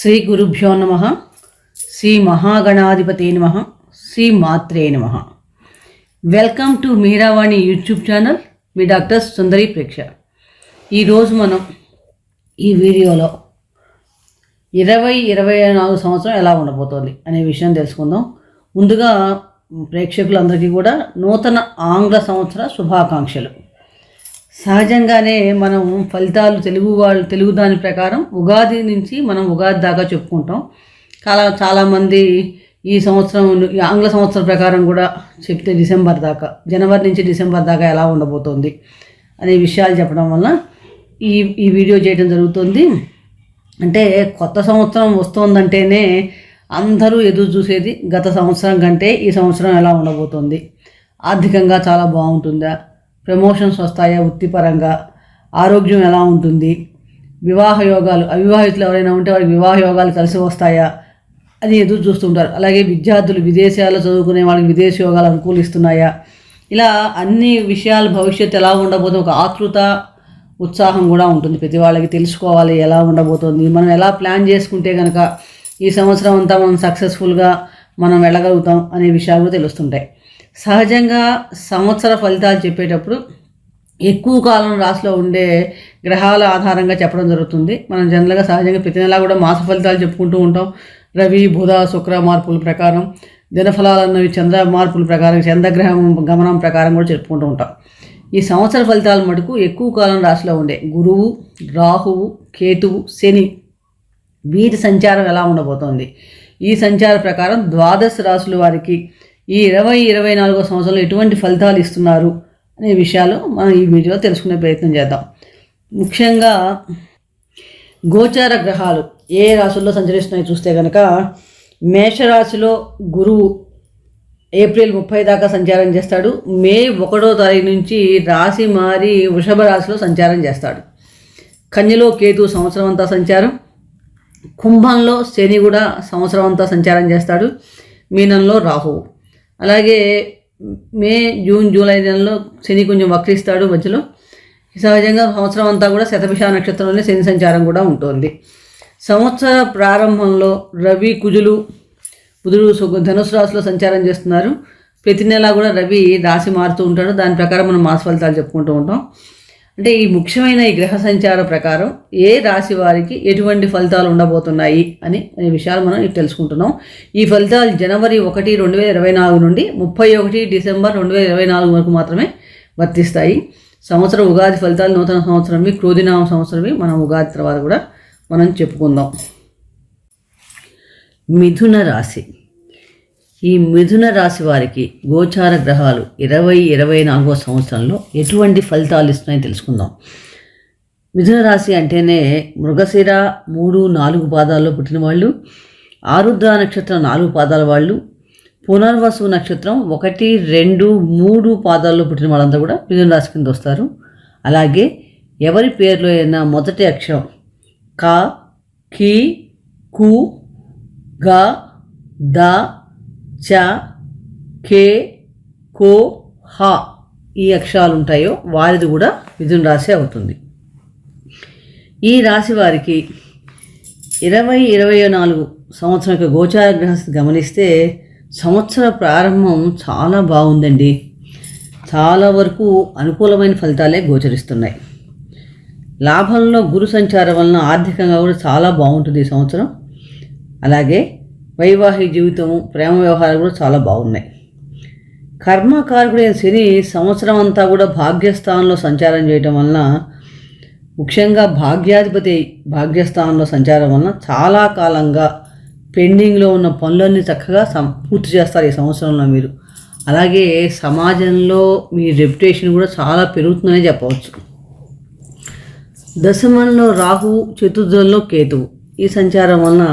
శ్రీ గురుభ్యో నమః. శ్రీ మహాగణాధిపతే నమః. శ్రీ మాత్రే నమః. Welcome to Meeravani YouTube channel. మీ డాక్టర్ సుందరి ప్రేక్ష. ఈరోజు మనం ఈ వీడియోలో 2024 సంవత్సరం ఎలా ఉండబోతోంది అనే విషయం తెలుసుకుందాం. ముందుగా ప్రేక్షకులందరికీ కూడా నూతన ఆంగ్ల సంవత్సర శుభాకాంక్షలు. సహజంగానే మనం ఫలితాలు తెలుగు దాని ప్రకారం ఉగాది నుంచి మనం ఉగాది దాకా చెప్పుకుంటాం. చాలామంది ఈ సంవత్సరం ఆంగ్ల సంవత్సరం ప్రకారం కూడా చెప్తే డిసెంబర్ దాకా, జనవరి నుంచి డిసెంబర్ దాకా ఎలా ఉండబోతోంది అనే విషయాలు చెప్పడం వల్ల ఈ వీడియో చేయడం జరుగుతుంది. అంటే కొత్త సంవత్సరం వస్తోందంటేనే అందరూ ఎదురు చూసేది గత సంవత్సరం కంటే ఈ సంవత్సరం ఎలా ఉండబోతోంది, ఆర్థికంగా చాలా బాగుంటుందా, ప్రమోషన్స్ వస్తాయా, వృత్తిపరంగా ఆరోగ్యం ఎలా ఉంటుంది, వివాహ యోగాలు, అవివాహితులు ఎవరైనా ఉంటే వారికి వివాహ యోగాలు కలిసి వస్తాయా అని ఎదురు చూస్తుంటారు. అలాగే విద్యార్థులు విదేశాల్లో చదువుకునే వాళ్ళకి విదేశీ యోగాలు అనుకూలిస్తున్నాయా, ఇలా అన్ని విషయాలు భవిష్యత్తు ఎలా ఉండబోతుంది ఒక ఆతృత ఉత్సాహం కూడా ఉంటుంది. ప్రతి వాళ్ళకి తెలుసుకోవాలి ఎలా ఉండబోతుంది, మనం ఎలా ప్లాన్ చేసుకుంటే కనుక ఈ సంవత్సరం అంతా మనం సక్సెస్ఫుల్గా మనం వెళ్ళగలుగుతాం అనే విషయాలు కూడా తెలుస్తుంటాయి. సహజంగా సంవత్సర ఫలితాలు చెప్పేటప్పుడు ఎక్కువ కాలం రాశిలో ఉండే గ్రహాల ఆధారంగా చెప్పడం జరుగుతుంది. మనం జనరల్గా సహజంగా ప్రతి నెలా కూడా మాస ఫలితాలు చెప్పుకుంటూ ఉంటాం. రవి, బుధ, శుక్ర మార్పుల ప్రకారం, దినఫలాలు అన్నవి చంద్ర మార్పుల ప్రకారం, చంద్రగ్రహం గమనం ప్రకారం కూడా చెప్పుకుంటూ ఉంటాం. ఈ సంవత్సర ఫలితాలు మటుకు ఎక్కువ కాలం రాశిలో ఉండే గురువు, రాహువు, కేతువు, శని వీటి సంచారం ఎలా ఉండబోతోంది, ఈ సంచార ప్రకారం ద్వాదశ రాశుల వారికి ఈ 2024 సంవత్సరంలో ఎటువంటి ఫలితాలు ఇస్తున్నారు అనే విషయాలు మనం ఈ వీడియోలో తెలుసుకునే ప్రయత్నం చేద్దాం. ముఖ్యంగా గోచార గ్రహాలు ఏ రాశుల్లో సంచరిస్తున్నాయో చూస్తే కనుక మేషరాశిలో గురువు ఏప్రిల్ 30 దాకా సంచారం చేస్తాడు. మే 1వ తారీఖు నుంచి రాశి మారి వృషభ రాశిలో సంచారం చేస్తాడు. కన్యలో కేతు సంవత్సరం అంతా సంచారం, కుంభంలో శని కూడా సంవత్సరం అంతా సంచారం చేస్తాడు, మీనంలో రాహువు. అలాగే మే, జూన్, జూలై నెలలో శని కొంచెం వక్రిస్తాడు మధ్యలో. సహజంగా సంవత్సరం అంతా కూడా శతభిష నక్షత్రంలోనే శని సంచారం కూడా ఉంటుంది. సంవత్సర ప్రారంభంలో రవి, కుజులు, బుధుడు ధనుసు రాశిలో సంచారం చేస్తున్నారు. ప్రతి నెల కూడా రవి రాశి మారుతూ ఉంటాడు. దాని ప్రకారం మనం మాస ఫలితాలు చెప్పుకుంటూ ఉంటాం. అంటే ఈ ముఖ్యమైన ఈ గ్రహ సంచార ప్రకారం ఏ రాశి వారికి ఎటువంటి ఫలితాలు ఉండబోతున్నాయి అనే విషయాలు మనం తెలుసుకుంటున్నాం. ఈ ఫలితాలు జనవరి 1, 2024 నుండి 31 డిసెంబర్ 2024 వరకు మాత్రమే వర్తిస్తాయి. సంవత్సరం ఉగాది ఫలితాలు నూతన సంవత్సరంవి, క్రోధినామ సంవత్సరంవి మనం ఉగాది తర్వాత కూడా మనం చెప్పుకుందాం. మిథున రాశి. ఈ మిథున రాశి వారికి గోచార గ్రహాలు 2024 సంవత్సరంలో ఎటువంటి ఫలితాలు ఇస్తున్నాయో తెలుసుకుందాం. మిథున రాశి అంటేనే మృగశిర 3, 4 పాదాల్లో పుట్టిన వాళ్ళు, ఆరుద్ర నక్షత్రం 4 పాదాల వాళ్ళు, పునర్వసు నక్షత్రం 1, 2, 3 పాదాల్లో పుట్టిన వాళ్ళంతా కూడా మిథున రాశి కింద వస్తారు. అలాగే ఎవరి పేరులో అయినా మొదటి అక్షరం క, కి, కు, గ, ద, చ, కే, కో, హ ఈ అక్షరాలు ఉంటాయో వారిది కూడా మిథున రాశి అవుతుంది. ఈ రాశి వారికి 2024 సంవత్సరం యొక్క గోచార గ్రహస్థితి గమనిస్తే సంవత్సర ప్రారంభం చాలా బాగుందండి. చాలా వరకు అనుకూలమైన ఫలితాలే గోచరిస్తున్నాయి. లాభంలో గురు సంచారం వలన ఆర్థికంగా కూడా చాలా బాగుంటుంది ఈ సంవత్సరం. అలాగే వైవాహిక జీవితము, ప్రేమ వ్యవహారాలు కూడా చాలా బాగున్నాయి. కర్మకారకుడైన శని సంవత్సరం అంతా కూడా భాగ్యస్థానంలో సంచారం చేయటం వలన, ముఖ్యంగా భాగ్యాధిపతి భాగ్యస్థానంలో సంచారం వలన చాలా కాలంగా పెండింగ్లో ఉన్న పనులన్నీ చక్కగా పూర్తి చేస్తారు ఈ సంవత్సరంలో మీరు. అలాగే సమాజంలో మీ రెప్యుటేషన్ కూడా చాలా పెరుగుతుందనే చెప్పవచ్చు. దశమంలో రాహువు, చతుర్థంలో కేతువు ఈ సంచారం వలన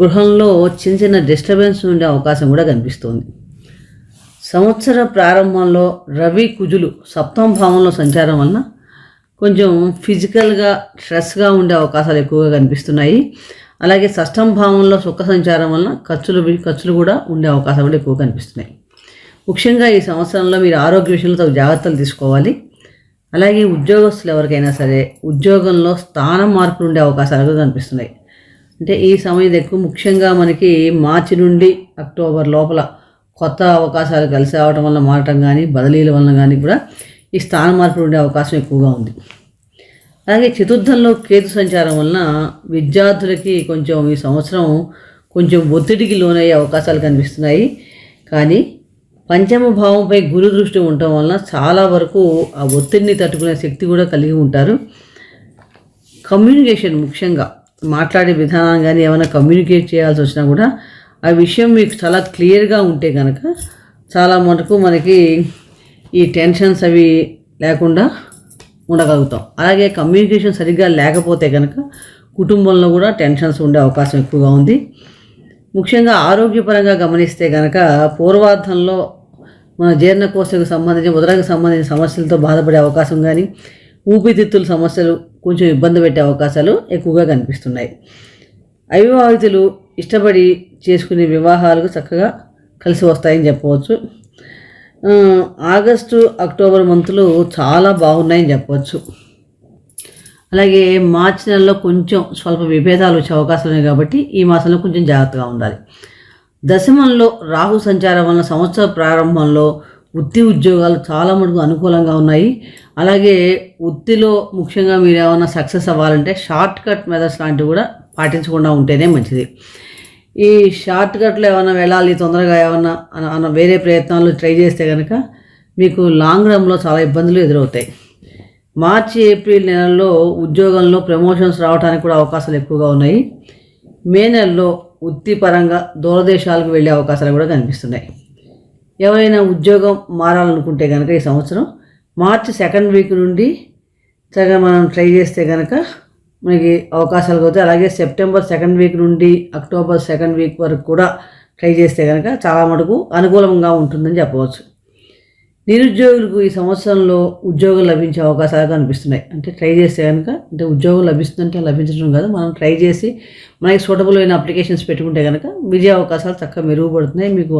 గృహంలో చిన్న చిన్న డిస్టర్బెన్స్ ఉండే అవకాశం కూడా కనిపిస్తుంది. సంవత్సర ప్రారంభంలో రవి, కుజులు సప్తమ భావంలో సంచారం వలన కొంచెం ఫిజికల్గా స్ట్రెస్గా ఉండే అవకాశాలు ఎక్కువగా కనిపిస్తున్నాయి. అలాగే షష్టమ భావంలో శుక్ర సంచారం వలన ఖర్చులు కూడా ఉండే అవకాశాలు కూడా ఎక్కువ కనిపిస్తున్నాయి. ముఖ్యంగా ఈ సంవత్సరంలో మీరు ఆరోగ్య విషయంలో తగు జాగ్రత్తలు తీసుకోవాలి. అలాగే ఉద్యోగస్తులు ఎవరికైనా సరే ఉద్యోగంలో స్థానం మార్పులు ఉండే అవకాశాలు కనిపిస్తున్నాయి. అంటే ఈ సమయం ఎక్కువ ముఖ్యంగా మనకి మార్చి నుండి అక్టోబర్ లోపల కొత్త అవకాశాలు కలిసి రావడం వల్ల మారటం కానీ బదిలీల వలన కానీ కూడా ఈ స్థాన మార్పులు ఉండే అవకాశం ఎక్కువగా ఉంది. అలాగే చతుర్థంలో కేతు సంచారం వలన విద్యార్థులకి కొంచెం ఈ సంవత్సరం కొంచెం ఒత్తిడికి లోనయ్యే అవకాశాలు కనిపిస్తున్నాయి. కానీ పంచమ భావంపై గురు దృష్టి ఉండటం వలన చాలా వరకు ఆ ఒత్తిడిని తట్టుకునే శక్తి కూడా కలిగి ఉంటారు. కమ్యూనికేషన్ ముఖ్యంగా మాట్లాడే విధానం కానీ ఏమైనా కమ్యూనికేట్ చేయాల్సి వచ్చినా కూడా ఆ విషయం మీకు చాలా క్లియర్గా ఉంటే కనుక చాలా మటుకు మనకి ఈ టెన్షన్స్ అవి లేకుండా ఉండగలుగుతాం. అలాగే కమ్యూనికేషన్ సరిగ్గా లేకపోతే కనుక కుటుంబంలో కూడా టెన్షన్స్ ఉండే అవకాశం ఎక్కువగా ఉంది. ముఖ్యంగా ఆరోగ్యపరంగా గమనిస్తే కనుక పూర్వార్ధంలో మన జీర్ణకోశకు సంబంధించి ఉదరకు సంబంధించిన సమస్యలతో బాధపడే అవకాశం కానీ ఊపిరితిత్తుల సమస్యలు కొంచెం ఇబ్బంది పెట్టే అవకాశాలు ఎక్కువగా కనిపిస్తున్నాయి. అవివాహితులు ఇష్టపడి చేసుకునే వివాహాలకు చక్కగా కలిసి వస్తాయని చెప్పవచ్చు. ఆగస్టు అక్టోబర్ మంత్లు చాలా బాగున్నాయని చెప్పవచ్చు. అలాగే మార్చి నెలలో కొంచెం స్వల్ప విభేదాలు వచ్చే అవకాశాలు ఉన్నాయి కాబట్టి ఈ మాసంలో కొంచెం జాగ్రత్తగా ఉండాలి. దశమంలో రాహు సంచారం వలన సంవత్సర ప్రారంభంలో వృత్తి ఉద్యోగాలు చాలా మటుకు అనుకూలంగా ఉన్నాయి. అలాగే వృత్తిలో ముఖ్యంగా మీరు ఏమైనా సక్సెస్ అవ్వాలంటే షార్ట్ కట్ మెథడ్స్ లాంటివి కూడా పాటించకుండా ఉంటేనే మంచిది. ఈ షార్ట్ కట్లో ఏమైనా వెళ్ళాలి తొందరగా ఏమైనా వేరే ప్రయత్నాలు ట్రై చేస్తే కనుక మీకు లాంగ్ రన్లో చాలా ఇబ్బందులు ఎదురవుతాయి. మార్చి ఏప్రిల్ నెలల్లో ఉద్యోగంలో ప్రమోషన్స్ రావడానికి కూడా అవకాశాలు ఎక్కువగా ఉన్నాయి. మే నెలలో వృత్తిపరంగా దూరదేశాలకు వెళ్ళే అవకాశాలు కూడా కనిపిస్తున్నాయి. ఎవరైనా ఉద్యోగం మారాలనుకుంటే కనుక ఈ సంవత్సరం మార్చి సెకండ్ వీక్ నుండి చక్కగా మనం ట్రై చేస్తే కనుక మనకి అవకాశాలు అవుతాయి. అలాగే సెప్టెంబర్ సెకండ్ వీక్ నుండి అక్టోబర్ సెకండ్ వీక్ వరకు కూడా ట్రై చేస్తే కనుక చాలా మటుకు అనుకూలంగా ఉంటుందని చెప్పవచ్చు. నిరుద్యోగులకు ఈ సంవత్సరంలో ఉద్యోగం లభించే అవకాశాలు కనిపిస్తున్నాయి. అంటే ట్రై చేస్తే కనుక అంటే ఉద్యోగం లభిస్తుందంటే లభించడం కాదు, మనం ట్రై చేసి మనకి సూటబుల్ అయిన అప్లికేషన్స్ పెట్టుకుంటే కనుక విజయ అవకాశాలు చక్కగా మెరుగుపడుతున్నాయి. మీకు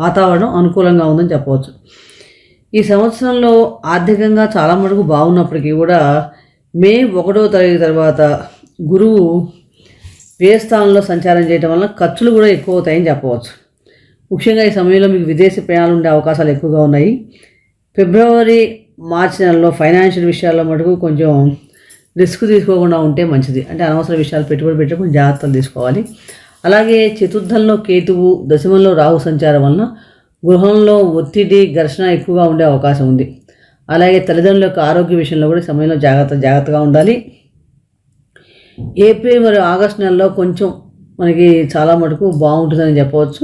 వాతావరణం అనుకూలంగా ఉందని చెప్పవచ్చు. ఈ సంవత్సరంలో ఆర్థికంగా చాలా మటుకు బాగున్నప్పటికీ కూడా మే 1వ తారీఖు తర్వాత గురువు వ్యయస్థానంలో సంచారం చేయడం వలన ఖర్చులు కూడా ఎక్కువ అవుతాయని చెప్పవచ్చు. ముఖ్యంగా ఈ సమయంలో మీకు విదేశీ ప్రయాణాలు ఉండే అవకాశాలు ఎక్కువగా ఉన్నాయి. ఫిబ్రవరి మార్చి నెలలో ఫైనాన్షియల్ విషయాల్లో మటుకు కొంచెం రిస్క్ తీసుకోకుండా ఉంటే మంచిది. అంటే అనవసర విషయాలు పెట్టుబడి కొంచెం జాగ్రత్తలు తీసుకోవాలి. అలాగే చతుర్థంలో కేతువు దశమంలో రాహు సంచారం వలన గృహంలో ఒత్తిడి ఘర్షణ ఎక్కువగా ఉండే అవకాశం ఉంది. అలాగే తల్లిదండ్రుల యొక్క ఆరోగ్య విషయంలో కూడా సమయంలో జాగ్రత్తగా ఉండాలి. ఏప్రిల్ మరియు ఆగస్టు నెలలో కొంచెం మనకి చాలా మటుకు బాగుంటుందని చెప్పవచ్చు.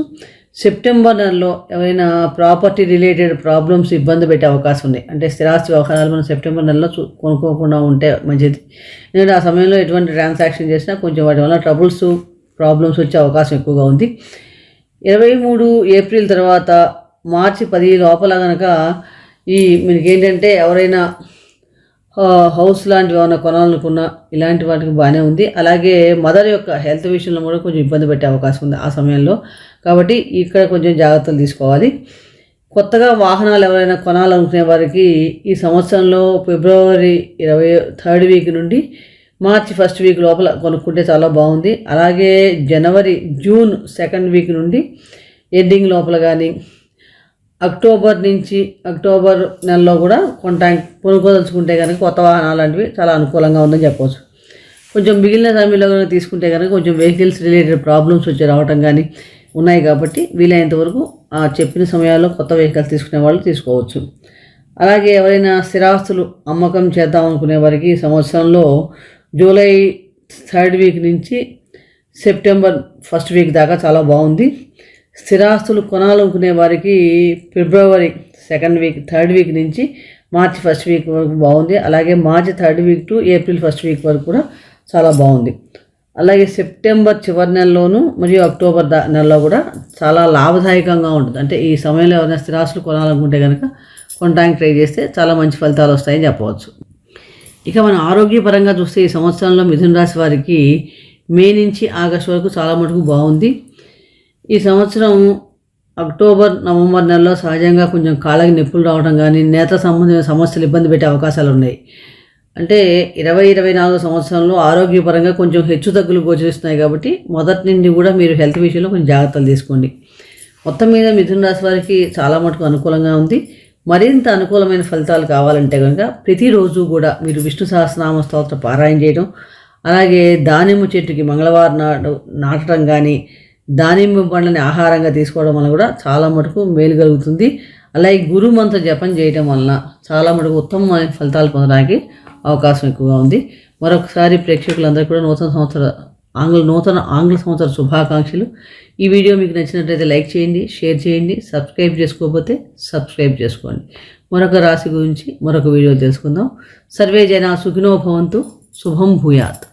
సెప్టెంబర్ నెలలో ఎవరైనా ప్రాపర్టీ రిలేటెడ్ ప్రాబ్లమ్స్ ఇబ్బంది పెట్టే అవకాశం ఉంది. అంటే స్థిరాస్తి వ్యవహారాలు మనం సెప్టెంబర్ నెలలో కొనుక్కోకుండా ఉంటే మంచిది. ఎందుకంటే ఆ సమయంలో ఎటువంటి ట్రాన్సాక్షన్ చేసినా కొంచెం వాటి వల్ల ప్రాబ్లమ్స్ వచ్చే అవకాశం ఎక్కువగా ఉంది. 23 ఏప్రిల్ తర్వాత మార్చి 10 లోపల కనుక మనకి ఏంటంటే ఎవరైనా హౌస్ లాంటివి ఏమైనా కొనాలనుకున్నా ఇలాంటి వాటికి బాగానే ఉంది. అలాగే మదర్ యొక్క హెల్త్ విషయంలో కూడా కొంచెం ఇబ్బంది పెట్టే అవకాశం ఉంది ఆ సమయంలో. కాబట్టి ఇక్కడ కొంచెం జాగ్రత్తలు తీసుకోవాలి. కొత్తగా వాహనాలు ఎవరైనా కొనాలనుకునే వారికి ఈ సంవత్సరంలో ఫిబ్రవరి 23rd వీక్ నుండి మార్చి 1st వీక్ లోపల కొనుక్కుంటే చాలా బాగుంది. అలాగే జూన్ 2nd వీక్ నుండి ఎండింగ్ లోపల కానీ అక్టోబర్ నెలలో కూడా కొనుక్కోదలుచుకుంటే కనుక కొత్త వాహనాలు లాంటివి చాలా అనుకూలంగా ఉందని చెప్పవచ్చు. కొంచెం మిగిలిన సమయంలో కనుక తీసుకుంటే కనుక కొంచెం వెహికల్స్ రిలేటెడ్ ప్రాబ్లమ్స్ వచ్చి రావటం కానీ ఉన్నాయి. కాబట్టి వీలైనంత వరకు చెప్పిన సమయాల్లో కొత్త వెహికల్స్ తీసుకునే వాళ్ళు తీసుకోవచ్చు. అలాగే ఎవరైనా స్థిరాస్తులు అమ్మకం చేద్దాం అనుకునే వారికి ఈ సంవత్సరంలో జూలై 3rd వీక్ నుంచి సెప్టెంబర్ 1st వీక్ దాకా చాలా బాగుంది. స్థిరాస్తులు కొనాలనుకునే వారికి ఫిబ్రవరి 2nd వీక్ 3rd వీక్ నుంచి మార్చి 1st వీక్ వరకు బాగుంది. అలాగే మార్చి 3rd week to April 1st week వరకు కూడా చాలా బాగుంది. అలాగే సెప్టెంబర్ చివరి నెలలోను మరియు అక్టోబర్ నెలలో కూడా చాలా లాభదాయకంగా ఉంటుంది. అంటే ఈ సమయంలో ఎవరైనా స్థిరాస్తులు కొనాలనుకుంటే కనుక కొనడానికి ట్రై చేస్తే చాలా మంచి ఫలితాలు వస్తాయని చెప్పవచ్చు. ఇక మన ఆరోగ్యపరంగా చూస్తే ఈ సంవత్సరంలో మిథున రాశి వారికి మే నుంచి ఆగస్టు వరకు చాలా మటుకు బాగుంది. ఈ సంవత్సరం అక్టోబర్ నవంబర్ నెలలో సహజంగా కొంచెం కాళ్ళకి నొప్పులు రావడం కానీ నేత్ర సంబంధించిన సమస్యలు ఇబ్బంది పెట్టే అవకాశాలు ఉన్నాయి. అంటే 2024 సంవత్సరంలో ఆరోగ్యపరంగా కొంచెం హెచ్చుతగ్గులు గోచరిస్తున్నాయి కాబట్టి మొదటి నుండి కూడా మీరు హెల్త్ విషయంలో కొంచెం జాగ్రత్తలు తీసుకోండి. మొత్తం మీద మిథున రాశి వారికి చాలా మటుకు అనుకూలంగా ఉంది. మరింత అనుకూలమైన ఫలితాలు కావాలంటే కనుక ప్రతిరోజు కూడా మీరు విష్ణు సహస్రనామ స్తోత్ర పారాయణ చేయడం, అలాగే దానిమ్మ చెట్టుకి మంగళవారం నాడు నాటడం కానీ, దానిమ్మ పండ్లని ఆహారంగా తీసుకోవడం వల్ల కూడా చాలా మటుకు మేలు కలుగుతుంది. అలాగే గురు మంత్ర జపం చేయడం వలన చాలా మటుకు ఉత్తమమైన ఫలితాలు పొందడానికి అవకాశం ఎక్కువగా ఉంది. మరొకసారి ప్రేక్షకులందరూ కూడా నూతన ఆంగ్ల సంవత్సర శుభాకాంక్షలు. ఈ వీడియో మీకు నచ్చినట్లయితే లైక్ చేయండి, షేర్ చేయండి, సబ్స్క్రైబ్ చేసుకోకపోతే సబ్స్క్రైబ్ చేసుకోండి. మరొక రాశి గురించి మరొక వీడియో తెలుసుకుందాం. సర్వే జనా సుఖినో భవంతు. శుభం భూయాత్.